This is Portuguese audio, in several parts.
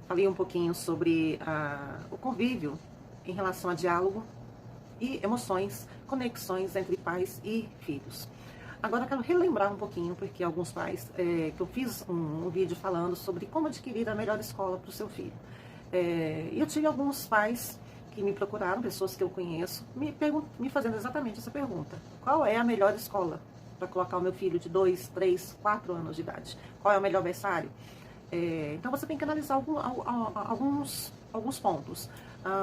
falei um pouquinho sobre o convívio em relação a diálogo e emoções, conexões entre pais e filhos. Agora eu quero relembrar um pouquinho, porque alguns pais, que eu fiz um vídeo falando sobre como adquirir a melhor escola para o seu filho. E eu tive alguns pais que me procuraram, pessoas que eu conheço, me fazendo exatamente essa pergunta. Qual é a melhor escola para colocar o meu filho de 2, 3, 4 anos de idade? Qual é o melhor berçário? Então você tem que analisar alguns pontos.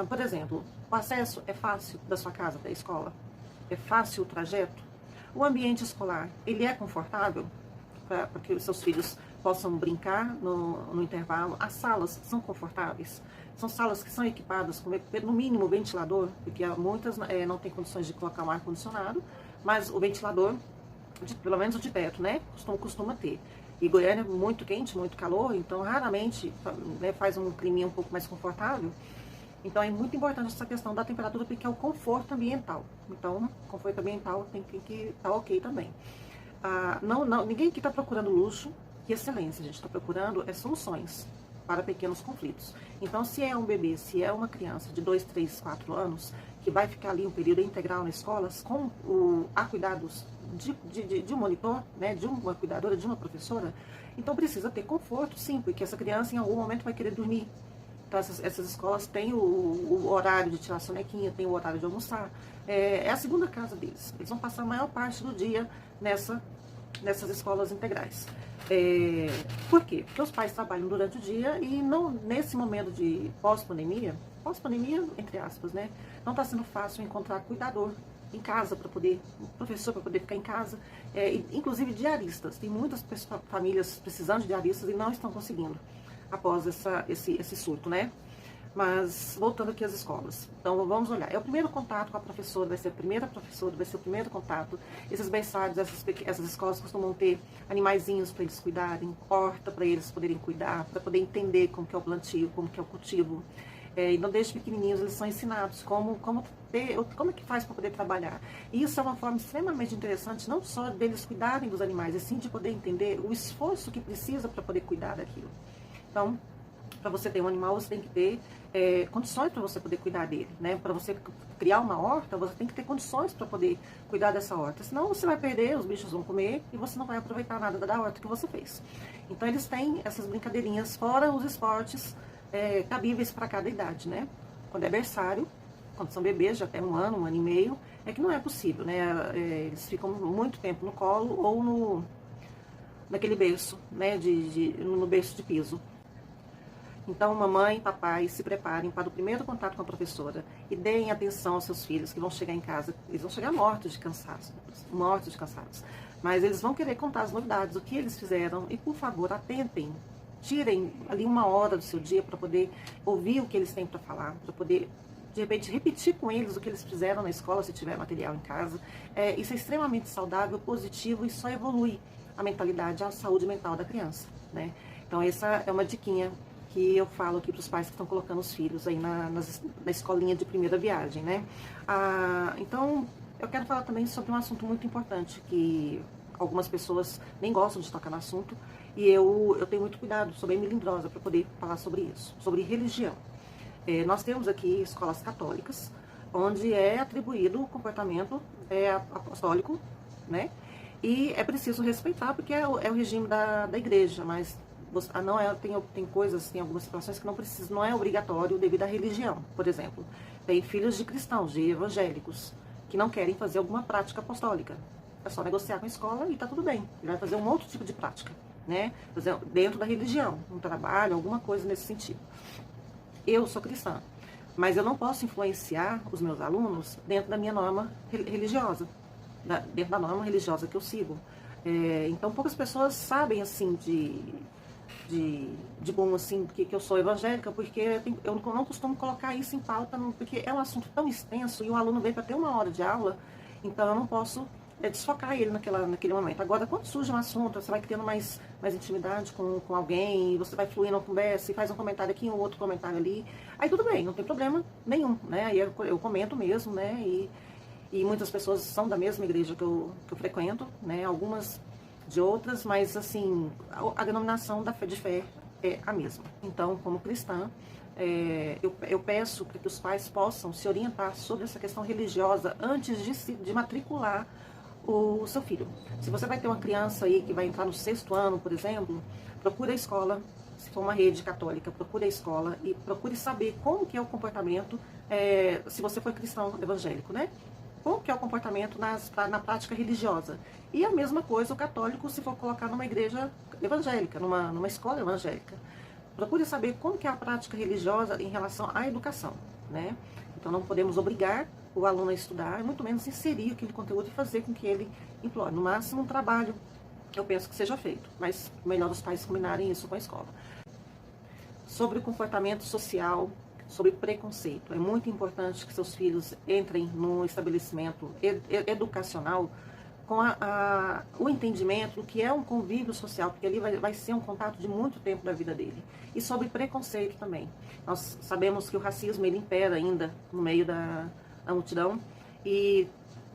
Por exemplo, o acesso é fácil da sua casa até a escola? É fácil o trajeto? O ambiente escolar, ele é confortável para que os seus filhos possam brincar no intervalo? As salas são confortáveis? São salas que são equipadas com, no mínimo, ventilador, porque muitas não têm condições de colocar um ar-condicionado, mas o ventilador, pelo menos o de teto, né, costuma ter. E Goiânia é muito quente, muito calor, então raramente faz um clima um pouco mais confortável. Então é muito importante essa questão da temperatura, porque é o conforto ambiental. Então, conforto ambiental tem que estar ok também. Ninguém aqui está procurando luxo e excelência, a gente está procurando soluções para pequenos conflitos. Então, se é um bebê, se é uma criança de 2, 3, 4 anos, que vai ficar ali um período integral na escola, há cuidados de um monitor, né, de uma cuidadora, de uma professora, então precisa ter conforto, sim, porque essa criança em algum momento vai querer dormir. Então, essas escolas têm o horário de tirar sonequinha, tem o horário de almoçar. É a segunda casa deles. Eles vão passar a maior parte do dia nessas escolas integrais. Por quê? Porque os pais trabalham durante o dia e não, nesse momento de pós-pandemia, entre aspas, né? Não está sendo fácil encontrar cuidador em casa professor para poder ficar em casa, inclusive diaristas. Tem muitas famílias precisando de diaristas e não estão conseguindo após esse surto, né? Mas, voltando aqui às escolas. Então, vamos olhar. É o primeiro contato com a professora, vai ser a primeira professora, vai ser o primeiro contato. Esses berçários, essas escolas costumam ter animaizinhos para eles cuidarem, horta para eles poderem cuidar, para poder entender como que é o plantio, como que é o cultivo. Então, desde pequenininhos, eles são ensinados como é que faz para poder trabalhar. E isso é uma forma extremamente interessante, não só deles cuidarem dos animais, e sim de poder entender o esforço que precisa para poder cuidar daquilo. Então, para você ter um animal, você tem que ter condições para você poder cuidar dele, né? Para você criar uma horta, você tem que ter condições para poder cuidar dessa horta. Senão você vai perder, os bichos vão comer e você não vai aproveitar nada da horta que você fez. Então, eles têm essas brincadeirinhas, fora os esportes cabíveis para cada idade, né? Quando é berçário, quando são bebês, já até um ano e meio, é que não é possível, né? Eles ficam muito tempo no colo ou naquele berço, né? No berço de piso. Então, mamãe e papai, se preparem para o primeiro contato com a professora e deem atenção aos seus filhos que vão chegar em casa. Eles vão chegar mortos de cansaço, mas eles vão querer contar as novidades, o que eles fizeram, e por favor, atentem, tirem ali uma hora do seu dia para poder ouvir o que eles têm para falar, para poder, de repente, repetir com eles o que eles fizeram na escola, se tiver material em casa. Isso é extremamente saudável, positivo e só evolui a mentalidade, a saúde mental da criança, né? Então, essa é uma diquinha que eu falo aqui para os pais que estão colocando os filhos aí na escolinha de primeira viagem, né? Então, eu quero falar também sobre um assunto muito importante, que algumas pessoas nem gostam de tocar no assunto, e eu tenho muito cuidado, sou bem melindrosa para poder falar sobre isso, sobre religião. Nós temos aqui escolas católicas, onde é atribuído o comportamento apostólico, né? E é preciso respeitar, porque é o regime da igreja, mas tem coisas, tem algumas situações que não é obrigatório devido à religião. Por exemplo, tem filhos de cristãos, de evangélicos, que não querem fazer alguma prática apostólica. É só negociar com a escola e tá tudo bem. Ele vai fazer um outro tipo de prática, né? Dentro da religião, um trabalho, alguma coisa nesse sentido. Eu sou cristã, mas eu não posso influenciar os meus alunos dentro da minha norma religiosa, dentro da norma religiosa que eu sigo. Então, poucas pessoas sabem, assim, de bom, assim, que eu sou evangélica, porque eu não costumo colocar isso em pauta, porque é um assunto tão extenso e o aluno vem para ter uma hora de aula, então eu não posso desfocar ele naquele momento. Agora, quando surge um assunto, você vai criando mais intimidade com alguém, e você vai fluindo a conversa, e faz um comentário aqui, um outro comentário ali, aí tudo bem, não tem problema nenhum, né? Aí eu comento mesmo, né? E muitas pessoas são da mesma igreja que eu frequento, né? Algumas de outras, mas assim, a denominação da fé, é a mesma. Então, como cristã, eu peço para que os pais possam se orientar sobre essa questão religiosa antes de matricular o seu filho. Se você vai ter uma criança aí que vai entrar no 6º ano, por exemplo, procure a escola. Se for uma rede católica, procure a escola e procure saber como que é o comportamento, se você for cristão evangélico, né? Como que é o comportamento na prática religiosa. E a mesma coisa o católico, se for colocar numa igreja evangélica, numa escola evangélica. Procure saber como que é a prática religiosa em relação à educação, né? Então não podemos obrigar o aluno a estudar, muito menos inserir aquele conteúdo e fazer com que ele implore. No máximo, um trabalho, eu penso que seja feito, mas melhor os pais combinarem isso com a escola. Sobre o comportamento social, sobre preconceito. É muito importante que seus filhos entrem no estabelecimento educacional com o entendimento do que é um convívio social, porque ali vai ser um contato de muito tempo da vida dele. E sobre preconceito também. Nós sabemos que o racismo ele impera ainda no meio da multidão e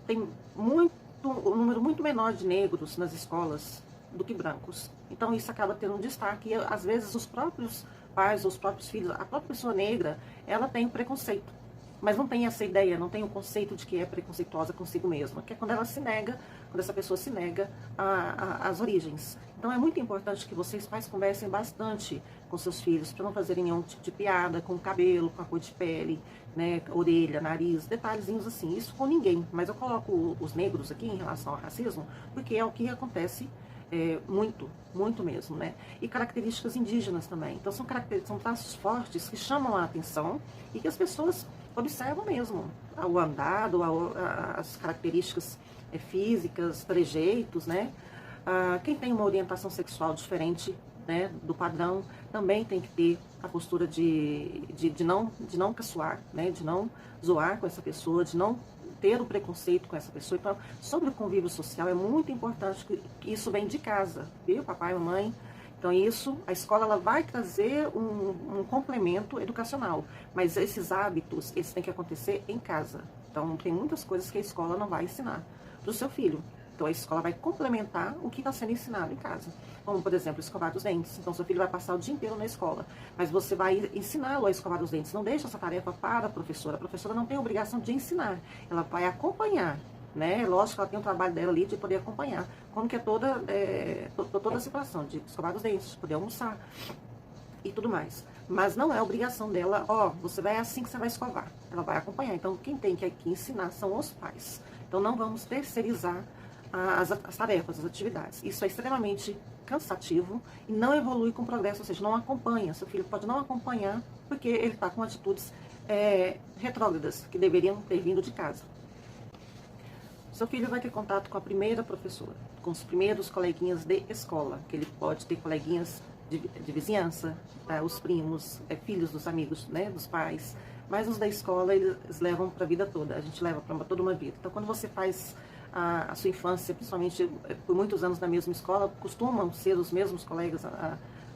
tem um número muito menor de negros nas escolas do que brancos. Então isso acaba tendo um destaque e às vezes os próprios pais, os próprios filhos, a própria pessoa negra, ela tem preconceito. Mas não tem essa ideia, não tem o conceito de que é preconceituosa consigo mesma, que é quando ela se nega, quando essa pessoa se nega às origens. Então é muito importante que vocês pais conversem bastante com seus filhos, para não fazerem nenhum tipo de piada com o cabelo, com a cor de pele, né, orelha, nariz, detalhezinhos assim. Isso com ninguém, mas eu coloco os negros aqui em relação ao racismo, porque é o que acontece muito mesmo, né? E características indígenas também. Então são traços fortes que chamam a atenção e que as pessoas observam mesmo. O andado, as características físicas, trejeitos, né? Quem tem uma orientação sexual diferente, né, do padrão, também tem que ter a postura de não caçoar, né? De não zoar com essa pessoa, de não ter o preconceito com essa pessoa. Então, sobre o convívio social, é muito importante que isso vem de casa, viu, papai e mamãe? Então, isso, a escola ela vai trazer um complemento educacional, mas esses hábitos, eles têm que acontecer em casa. Então, tem muitas coisas que a escola não vai ensinar para o seu filho. Então, a escola vai complementar o que está sendo ensinado em casa. Como, por exemplo, escovar os dentes. Então, seu filho vai passar o dia inteiro na escola, mas você vai ensiná-lo a escovar os dentes. Não deixa essa tarefa para a professora. A professora não tem a obrigação de ensinar. Ela vai acompanhar, né? Lógico que ela tem o trabalho dela ali de poder acompanhar. Como que é toda a situação de escovar os dentes, de poder almoçar e tudo mais. Mas não é obrigação dela, você vai assim que você vai escovar. Ela vai acompanhar. Então, quem tem que aqui ensinar são os pais. Então, não vamos terceirizar as tarefas, as atividades. Isso é extremamente cansativo e não evolui com progresso, ou seja, não acompanha. Seu filho pode não acompanhar porque ele está com atitudes retrógradas que deveriam ter vindo de casa. Seu filho vai ter contato com a primeira professora, com os primeiros coleguinhas de escola, que ele pode ter coleguinhas de vizinhança, os primos, filhos dos amigos, né, dos pais, mas os da escola eles levam para a vida toda, a gente leva para toda uma vida. Então, quando você faz a sua infância, principalmente por muitos anos na mesma escola, costumam ser os mesmos colegas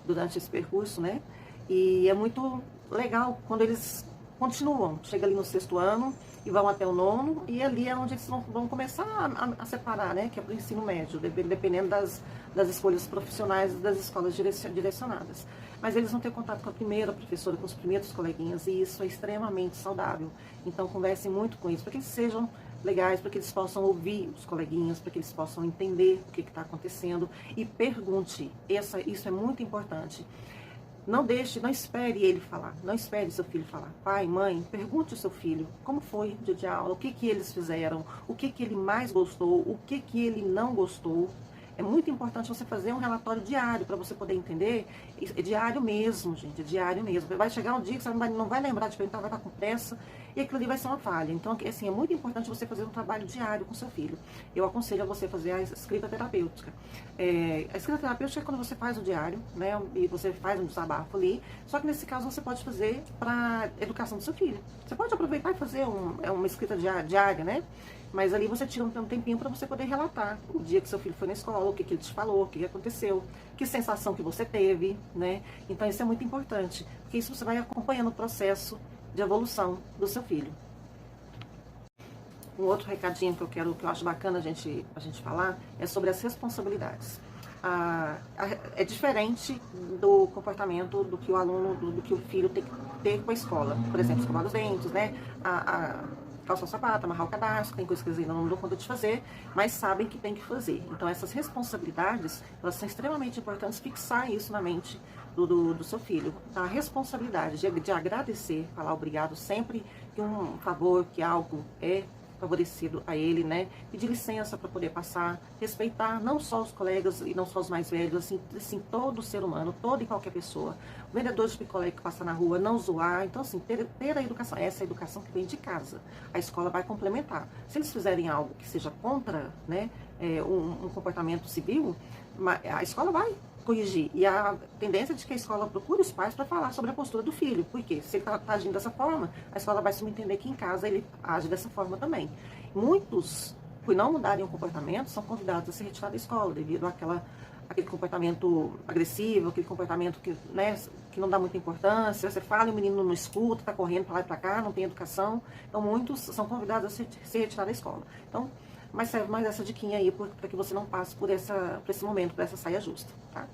durante esse percurso, né? E é muito legal quando eles continuam, chega ali no 6º ano e vão até o 9º, e ali é onde eles vão começar a separar, né? Que é para o ensino médio, dependendo das escolhas profissionais das escolas direcionadas. Mas eles vão ter contato com a primeira professora, com os primeiros coleguinhas, e isso é extremamente saudável. Então, conversem muito com isso, para que eles sejam legais, para que eles possam ouvir os coleguinhas, para que eles possam entender o que está acontecendo e pergunte. Isso é muito importante. Não espere ele falar, não espere seu filho falar. Pai, mãe, pergunte ao seu filho como foi o dia de aula, o que eles fizeram, o que ele mais gostou, o que ele não gostou. É muito importante você fazer um relatório diário para você poder entender. É diário mesmo, gente, é diário mesmo. Vai chegar um dia que você não vai lembrar de perguntar, vai estar com pressa e aquilo ali vai ser uma falha. Então, assim, é muito importante você fazer um trabalho diário com seu filho. Eu aconselho a você fazer a escrita terapêutica. A escrita terapêutica é quando você faz o diário, né, e você faz um desabafo ali, só que nesse caso você pode fazer para educação do seu filho. Você pode aproveitar e fazer uma escrita diária, né? Mas ali você tira um tempinho para você poder relatar o dia que seu filho foi na escola, o que ele te falou, o que aconteceu, que sensação que você teve, né? Então isso é muito importante, porque isso você vai acompanhando o processo de evolução do seu filho. Um outro recadinho que eu acho bacana a gente falar é sobre as responsabilidades. é diferente do comportamento do que o aluno, do que o filho tem que ter com a escola. Por exemplo, escovar os dentes, né? Calçar o sapato, amarrar o cadastro, tem coisas que eles ainda não dão conta de fazer, mas sabem que tem que fazer. Então, essas responsabilidades, elas são extremamente importantes, fixar isso na mente do seu filho. A responsabilidade de agradecer, falar obrigado sempre que um favor, que algo é favorecido a ele, né? Pedir licença para poder passar, respeitar não só os colegas e não só os mais velhos, assim todo ser humano, toda e qualquer pessoa. O vendedor de picolé que passa na rua, não zoar. Então, assim, ter a educação, essa é a educação que vem de casa. A escola vai complementar. Se eles fizerem algo que seja contra, né, um comportamento civil, a escola vai corrigir. E a tendência de que a escola procure os pais para falar sobre a postura do filho. Porque se ele está agindo dessa forma, a escola vai subentender que em casa ele age dessa forma também. Muitos, por não mudarem o comportamento, são convidados a se retirar da escola devido àquele comportamento agressivo, aquele comportamento que, né, que não dá muita importância. Você fala e o menino não escuta, está correndo para lá e para cá, não tem educação. Então, muitos são convidados a se retirar da escola. Então, mas serve mais essa diquinha aí para que você não passe por esse momento, por essa saia justa, tá?